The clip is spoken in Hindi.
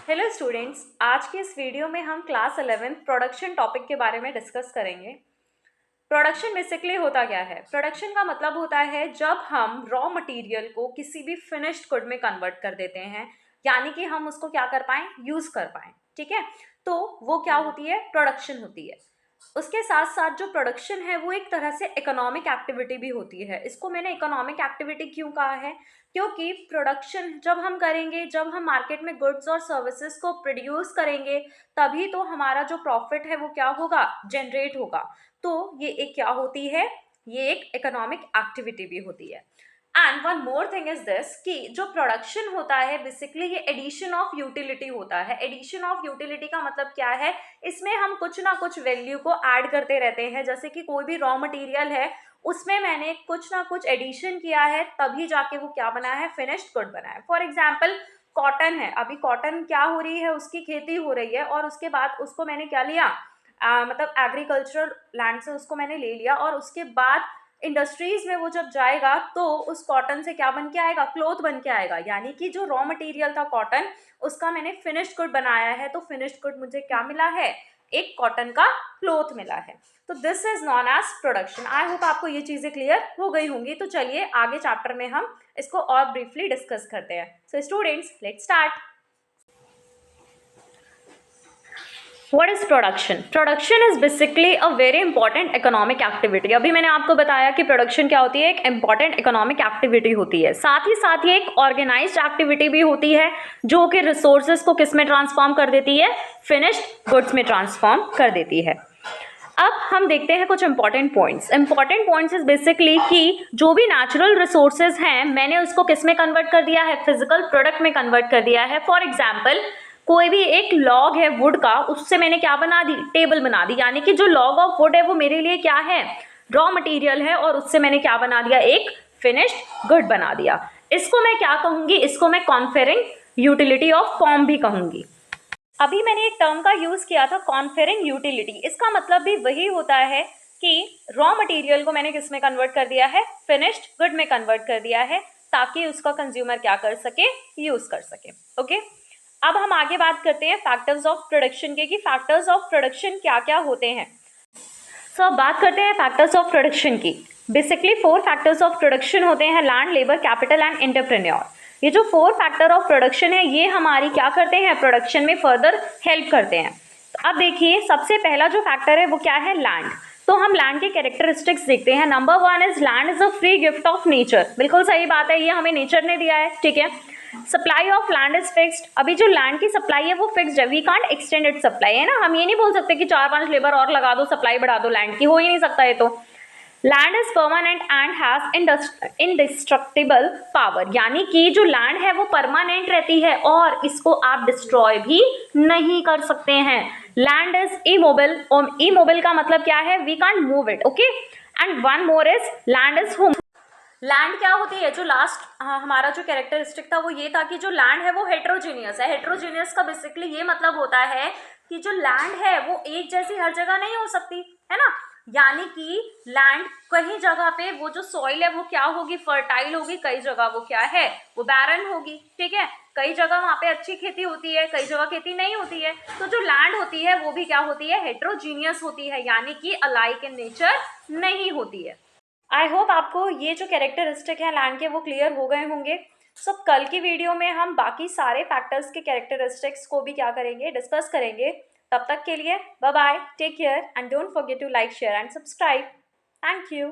हेलो स्टूडेंट्स, आज के इस वीडियो में हम क्लास 11 प्रोडक्शन टॉपिक के बारे में डिस्कस करेंगे। प्रोडक्शन बेसिकली होता क्या है? प्रोडक्शन का मतलब होता है जब हम रॉ मटेरियल को किसी भी फिनिश्ड गुड में कन्वर्ट कर देते हैं, यानी कि हम उसको क्या कर पाएं, यूज कर पाएं। ठीक है, तो वो क्या होती है? प्रोडक्शन होती है। उसके साथ साथ जो प्रोडक्शन है वो एक तरह से इकोनॉमिक एक्टिविटी भी होती है। इसको मैंने इकोनॉमिक एक्टिविटी क्यों कहा है? क्योंकि प्रोडक्शन जब हम करेंगे, जब हम मार्केट में गुड्स और सर्विसेज को प्रोड्यूस करेंगे, तभी तो हमारा जो प्रॉफिट है वो क्या होगा, जनरेट होगा। तो ये एक क्या होती है, ये एक इकोनॉमिक एक्टिविटी भी होती है। And one more thing is this कि जो प्रोडक्शन होता है बेसिकली ये एडिशन ऑफ यूटिलिटी होता है। एडिशन ऑफ यूटिलिटी का मतलब क्या है? इसमें हम कुछ ना कुछ वैल्यू को ऐड करते रहते हैं। जैसे कि कोई भी रॉ मटेरियल है, उसमें मैंने कुछ ना कुछ एडिशन किया है, तभी जाके वो क्या बना है, फिनिश्ड गुड बना है। फॉर एग्जाम्पल कॉटन है, अभी कॉटन क्या हो रही है, उसकी खेती हो रही है और उसके बाद उसको मैंने क्या लिया, मतलब एग्रीकल्चरल लैंड से उसको मैंने ले लिया और उसके बाद इंडस्ट्रीज में वो जब जाएगा तो उस कॉटन से क्या बन के आएगा, क्लॉथ बन के आएगा। यानी कि जो रॉ मटेरियल था कॉटन, उसका मैंने फिनिश्ड गुड बनाया है, तो फिनिश्ड गुड मुझे क्या मिला है, एक कॉटन का क्लॉथ मिला है। तो this is known as production. I hope आपको ये चीजें क्लियर हो गई होंगी। तो चलिए आगे चैप्टर में हम इसको और ब्रीफली डिस्कस करते हैं। So students, let's start. What is production? Production is basically a very important economic activity. अभी मैंने आपको बताया कि प्रोडक्शन क्या होती है, एक important economic activity होती है। साथ ही एक organized activity भी होती है जो कि resources को किस में ट्रांसफॉर्म कर देती है, finished goods में ट्रांसफॉर्म कर देती है। अब हम देखते हैं कुछ important points. Important points is basically कि जो भी नेचुरल रिसोर्सेज हैं, मैंने उसको किस में कन्वर्ट कर दिया है, फिजिकल प्रोडक्ट में कन्वर्ट कर दिया है। फॉर एग्जाम्पल कोई भी एक लॉग है वुड का, उससे मैंने क्या बना दी, टेबल बना दी। यानी कि जो लॉग ऑफ वुड है वो मेरे लिए क्या है, रॉ मटेरियल है, और उससे मैंने क्या बना दिया, एक फिनिश्ड गुड बना दिया। इसको मैं क्या कहूंगी, इसको मैं कॉन्फेरिंग यूटिलिटी ऑफ फॉर्म भी कहूंगी। अभी मैंने एक टर्म का यूज किया था, कॉन्फेरिंग यूटिलिटी। इसका मतलब भी वही होता है कि रॉ मटेरियल को मैंने किस में कन्वर्ट कर दिया है, फिनिश्ड गुड में कन्वर्ट कर दिया है, ताकि उसका कंज्यूमर क्या कर सके, यूज कर सके। ओके, अब हम आगे बात करते हैं फैक्टर्स ऑफ प्रोडक्शन के, कि फैक्टर्स ऑफ प्रोडक्शन क्या क्या होते हैं। अब बात करते हैं फैक्टर्स ऑफ प्रोडक्शन की। बेसिकली 4 फैक्टर्स ऑफ प्रोडक्शन होते हैं, land, labour, capital and entrepreneur. ये जो 4 फैक्टर ऑफ प्रोडक्शन है, ये हमारी क्या करते हैं, प्रोडक्शन में फर्दर हेल्प करते हैं। तो अब देखिए, सबसे पहला जो फैक्टर है वो क्या है, लैंड। तो हम लैंड के कैरेक्टरिस्टिक्स देखते हैं। Number 1 is land is a free gift of nature. बिल्कुल सही बात है, ये हमें नेचर ने दिया है। ठीक है, supply of land is fixed. अभी जो लैंड की सप्लाई है वो फिक्स्ड है, we can't extend it supply, है ना। हम ये नहीं बोल सकते कि 4-5 लेबर और लगा दो, सप्लाई बढ़ा दो लैंड की, हो ही नहीं सकता है। तो land is permanent and has indestructible power. यानी कि जो लैंड है वो परमानेंट रहती है और इसको आप डिस्ट्रॉय भी नहीं कर सकते हैं। Land is immovable. इमोबल का मतलब क्या है, we can't move it. Okay, and one more is land is home. Land क्या होती है, जो लास्ट हमारा जो कैरेक्टरिस्टिक था वो ये था कि जो लैंड है वो हेट्रोजीनियस है। हेट्रोजीनियस का बेसिकली ये मतलब होता है कि जो लैंड है वो एक जैसी हर जगह नहीं हो सकती, है ना। यानी कि लैंड कहीं जगह पे वो जो सॉइल है वो क्या होगी, फर्टाइल होगी, कई जगह वो क्या है, वो बैरन होगी। ठीक है, कई जगह वहां पे अच्छी खेती होती है, कई जगह खेती नहीं होती है। तो जो लैंड होती है वो भी क्या होती है, हेट्रोजीनियस होती है, यानी कि अलाइक इन नेचर नहीं होती है। आई होप आपको ये जो कैरेक्टरिस्टिक है लैंड के वो क्लियर हो गए होंगे। सो कल की वीडियो में हम बाकी सारे फैक्टर्स के कैरेक्टरिस्टिक्स को भी क्या करेंगे, डिस्कस करेंगे। तब तक के लिए bye bye, take care and don't forget to like, share and subscribe. Thank you.